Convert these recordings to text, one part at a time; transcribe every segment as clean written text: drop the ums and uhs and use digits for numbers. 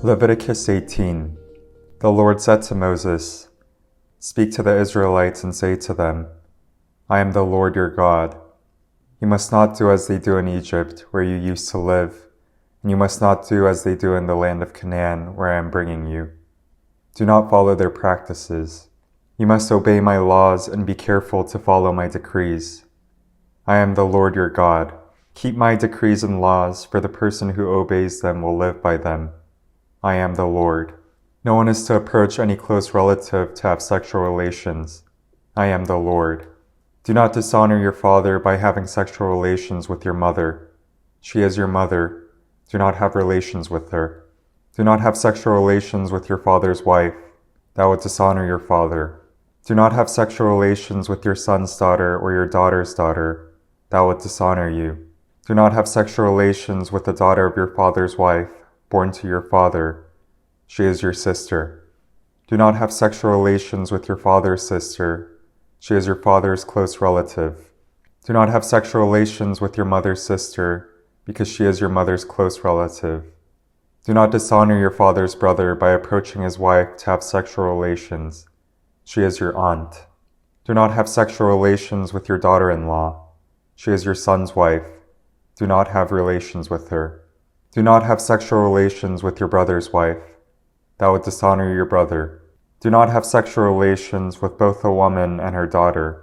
Leviticus 18. The Lord said to Moses, "Speak to the Israelites and say to them, I am the Lord your God. You must not do as they do in Egypt, where you used to live, and you must not do as they do in the land of Canaan, where I am bringing you. Do not follow their practices. You must obey my laws and be careful to follow my decrees. I am the Lord your God. Keep my decrees and laws, for the person who obeys them will live by them. I am the Lord. No one is to approach any close relative to have sexual relations. I am the Lord. Do not dishonor your father by having sexual relations with your mother. She is your mother. Do not have relations with her. Do not have sexual relations with your father's wife. That would dishonor your father. Do not have sexual relations with your son's daughter or your daughter's daughter. That would dishonor you. Do not have sexual relations with the daughter of your father's wife, born to your father. She is your sister. Do not have sexual relations with your father's sister. She is your father's close relative. Do not have sexual relations with your mother's sister, because she is your mother's close relative. Do not dishonor your father's brother by approaching his wife to have sexual relations. She is your aunt. Do not have sexual relations with your daughter-in-law. She is your son's wife. Do not have relations with her. Do not have sexual relations with your brother's wife. That would dishonor your brother. Do not have sexual relations with both a woman and her daughter.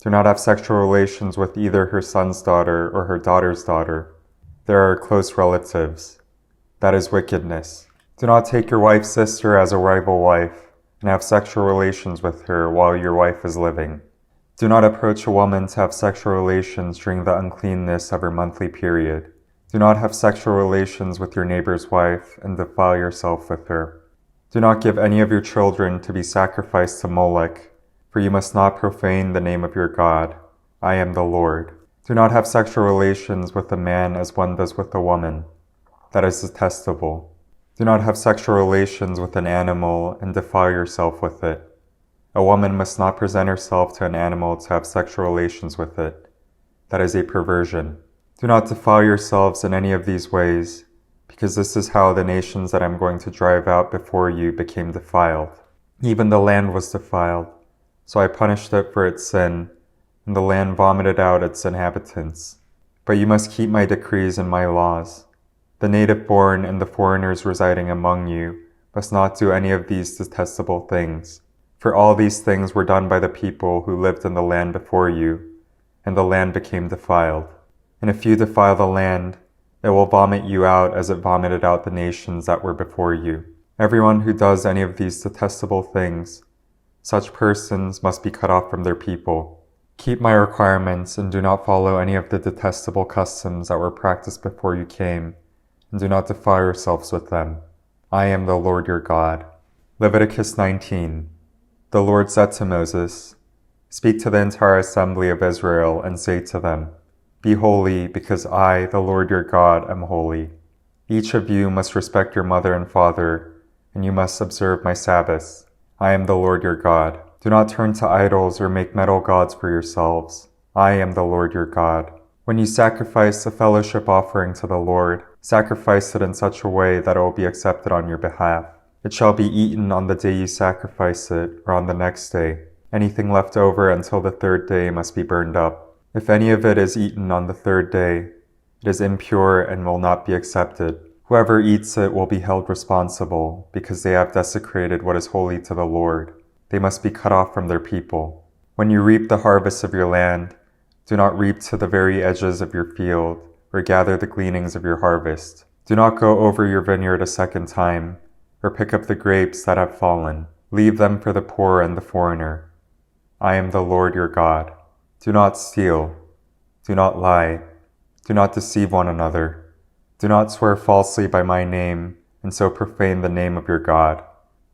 Do not have sexual relations with either her son's daughter or her daughter's daughter. They are close relatives. That is wickedness. Do not take your wife's sister as a rival wife and have sexual relations with her while your wife is living. Do not approach a woman to have sexual relations during the uncleanness of her monthly period. Do not have sexual relations with your neighbor's wife and defile yourself with her. Do not give any of your children to be sacrificed to Molech, for you must not profane the name of your God. I am the Lord. Do not have sexual relations with a man as one does with a woman. That is detestable. Do not have sexual relations with an animal and defile yourself with it. A woman must not present herself to an animal to have sexual relations with it. That is a perversion. Do not defile yourselves in any of these ways, because this is how the nations that I am going to drive out before you became defiled. Even the land was defiled, so I punished it for its sin, and the land vomited out its inhabitants. But you must keep my decrees and my laws. The native-born and the foreigners residing among you must not do any of these detestable things, for all these things were done by the people who lived in the land before you, and the land became defiled. And if you defile the land, it will vomit you out as it vomited out the nations that were before you. Everyone who does any of these detestable things, such persons must be cut off from their people. Keep my requirements and do not follow any of the detestable customs that were practiced before you came, and do not defile yourselves with them. I am the Lord your God. Leviticus 19. The Lord said to Moses, "Speak to the entire assembly of Israel and say to them, Be holy, because I, the Lord your God, am holy. Each of you must respect your mother and father, and you must observe my Sabbaths. I am the Lord your God. Do not turn to idols or make metal gods for yourselves. I am the Lord your God. When you sacrifice a fellowship offering to the Lord, sacrifice it in such a way that it will be accepted on your behalf. It shall be eaten on the day you sacrifice it, or on the next day. Anything left over until the third day must be burned up. If any of it is eaten on the third day, it is impure and will not be accepted. Whoever eats it will be held responsible, because they have desecrated what is holy to the Lord. They must be cut off from their people. When you reap the harvest of your land, do not reap to the very edges of your field, or gather the gleanings of your harvest. Do not go over your vineyard a second time, or pick up the grapes that have fallen. Leave them for the poor and the foreigner. I am the Lord your God. Do not steal. Do not lie. Do not deceive one another. Do not swear falsely by my name, and so profane the name of your God.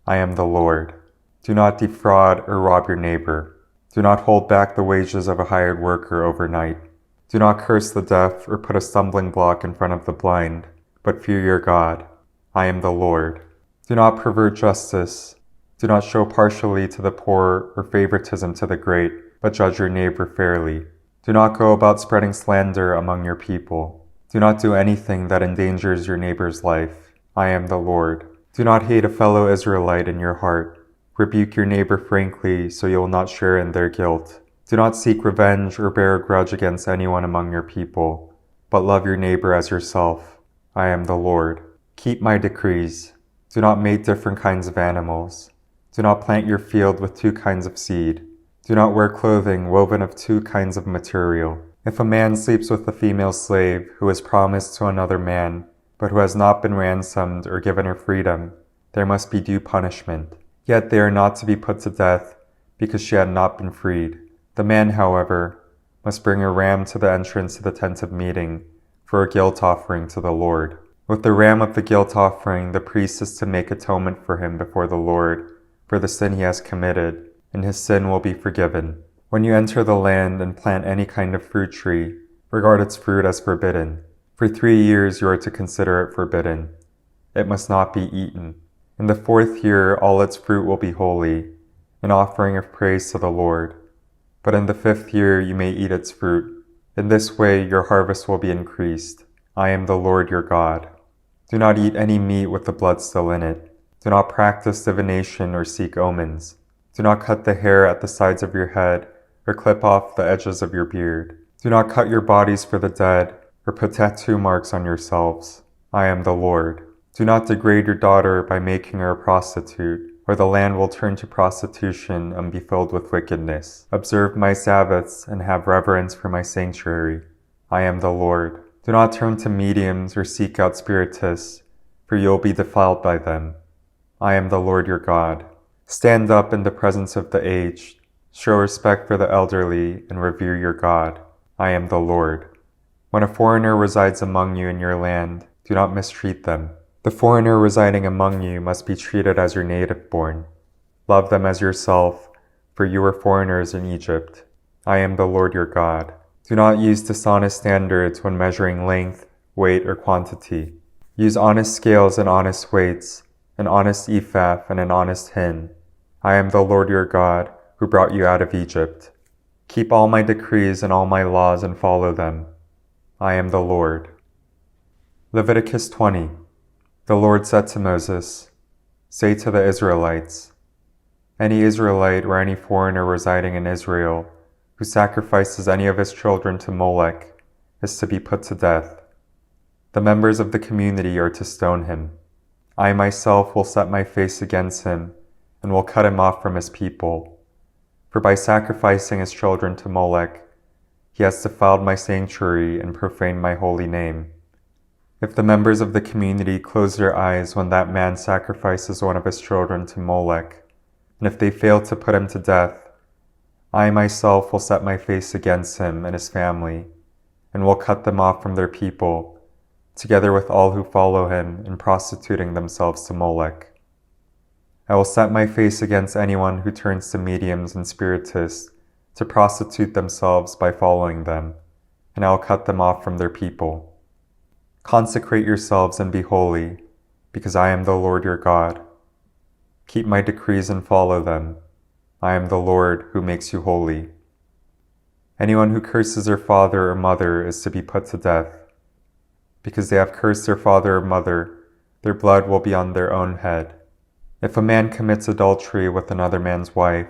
I am the Lord. Do not defraud or rob your neighbor. Do not hold back the wages of a hired worker overnight. Do not curse the deaf or put a stumbling block in front of the blind, but fear your God. I am the Lord. Do not pervert justice. Do not show partially to the poor or favoritism to the great, but judge your neighbor fairly. Do not go about spreading slander among your people. Do not do anything that endangers your neighbor's life. I am the Lord. Do not hate a fellow Israelite in your heart. Rebuke your neighbor frankly, so you will not share in their guilt. Do not seek revenge or bear a grudge against anyone among your people, but love your neighbor as yourself. I am the Lord. Keep my decrees. Do not mate different kinds of animals. Do not plant your field with 2 kinds of seed. Do not wear clothing woven of 2 kinds of material. If a man sleeps with a female slave who is promised to another man, but who has not been ransomed or given her freedom, there must be due punishment. Yet they are not to be put to death, because she had not been freed. The man, however, must bring a ram to the entrance to the tent of meeting for a guilt offering to the Lord. With the ram of the guilt offering, the priest is to make atonement for him before the Lord for the sin he has committed, and his sin will be forgiven. When you enter the land and plant any kind of fruit tree, regard its fruit as forbidden. For 3 years you are to consider it forbidden. It must not be eaten. In the 4th year all its fruit will be holy, an offering of praise to the Lord. But in the 5th year you may eat its fruit. In this way your harvest will be increased. I am the Lord your God. Do not eat any meat with the blood still in it. Do not practice divination or seek omens. Do not cut the hair at the sides of your head or clip off the edges of your beard. Do not cut your bodies for the dead or put tattoo marks on yourselves. I am the Lord. Do not degrade your daughter by making her a prostitute, or the land will turn to prostitution and be filled with wickedness. Observe my Sabbaths and have reverence for my sanctuary. I am the Lord. Do not turn to mediums or seek out spiritists, for you will be defiled by them. I am the Lord your God. Stand up in the presence of the aged, show respect for the elderly, and revere your God. I am the Lord. When a foreigner resides among you in your land, do not mistreat them. The foreigner residing among you must be treated as your native-born. Love them as yourself, for you were foreigners in Egypt. I am the Lord your God. Do not use dishonest standards when measuring length, weight, or quantity. Use honest scales and honest weights, an honest ephah and an honest hin. I am the Lord your God, who brought you out of Egypt. Keep all my decrees and all my laws and follow them. I am the Lord. Leviticus 20. The Lord said to Moses, "Say to the Israelites, any Israelite or any foreigner residing in Israel who sacrifices any of his children to Molech is to be put to death. The members of the community are to stone him. I myself will set my face against him and will cut him off from his people. For by sacrificing his children to Molech, he has defiled my sanctuary and profaned my holy name. If the members of the community close their eyes when that man sacrifices one of his children to Molech, and if they fail to put him to death, I myself will set my face against him and his family, and will cut them off from their people, together with all who follow him in prostituting themselves to Molech. I will set my face against anyone who turns to mediums and spiritists to prostitute themselves by following them, and I will cut them off from their people. Consecrate yourselves and be holy, because I am the Lord your God. Keep my decrees and follow them. I am the Lord who makes you holy. Anyone who curses their father or mother is to be put to death. Because they have cursed their father or mother, their blood will be on their own head. If a man commits adultery with another man's wife,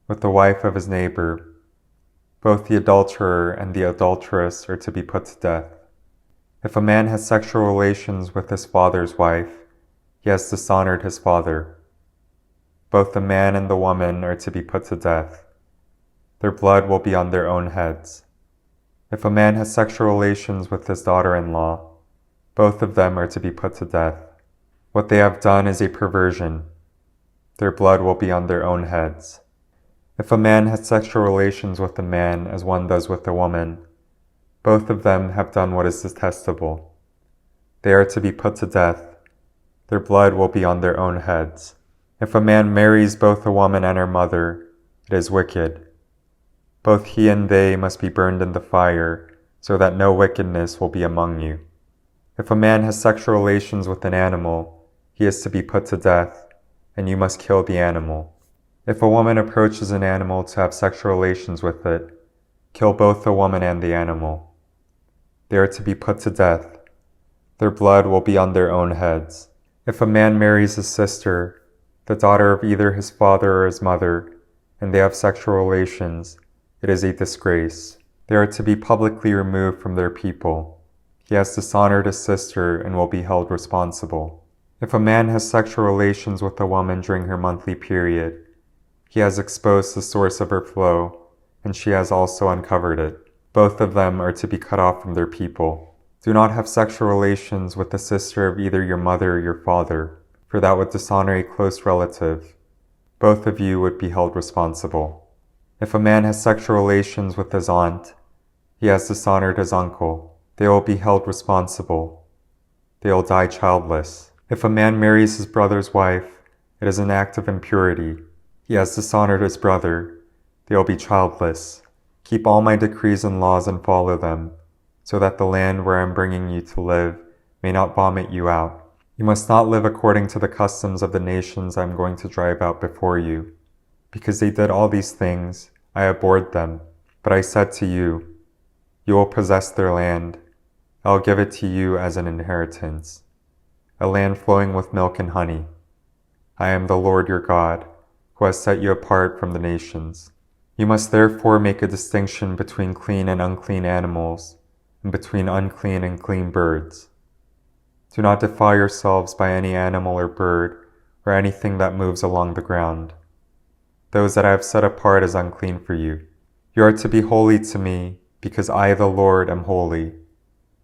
with the wife of his neighbor, both the adulterer and the adulteress are to be put to death. If a man has sexual relations with his father's wife, he has dishonored his father. Both the man and the woman are to be put to death. Their blood will be on their own heads. If a man has sexual relations with his daughter-in-law, both of them are to be put to death. What they have done is a perversion. Their blood will be on their own heads. If a man has sexual relations with a man as one does with a woman, both of them have done what is detestable. They are to be put to death. Their blood will be on their own heads. If a man marries both a woman and her mother, it is wicked. Both he and they must be burned in the fire, so that no wickedness will be among you. If a man has sexual relations with an animal, he is to be put to death, and you must kill the animal. If a woman approaches an animal to have sexual relations with it, kill both the woman and the animal. They are to be put to death. Their blood will be on their own heads. If a man marries his sister, the daughter of either his father or his mother, and they have sexual relations, it is a disgrace. They are to be publicly removed from their people. He has dishonored his sister and will be held responsible. If a man has sexual relations with a woman during her monthly period, he has exposed the source of her flow, and she has also uncovered it. Both of them are to be cut off from their people. Do not have sexual relations with the sister of either your mother or your father, for that would dishonor a close relative. Both of you would be held responsible. If a man has sexual relations with his aunt, he has dishonored his uncle. They will be held responsible. They will die childless. If a man marries his brother's wife, it is an act of impurity. He has dishonored his brother. They will be childless. Keep all my decrees and laws and follow them, so that the land where I am bringing you to live may not vomit you out. You must not live according to the customs of the nations I am going to drive out before you. Because they did all these things, I abhorred them. But I said to you, you will possess their land. I will give it to you as an inheritance, a land flowing with milk and honey. I am the Lord your God, who has set you apart from the nations. You must therefore make a distinction between clean and unclean animals, and between unclean and clean birds. Do not defile yourselves by any animal or bird, or anything that moves along the ground. Those that I have set apart as unclean for you. You are to be holy to me, because I, the Lord, am holy,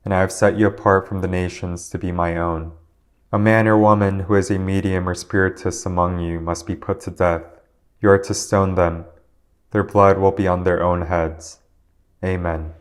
and I have set you apart from the nations to be my own. A man or woman who is a medium or spiritist among you must be put to death. You are to stone them. Their blood will be on their own heads. Amen.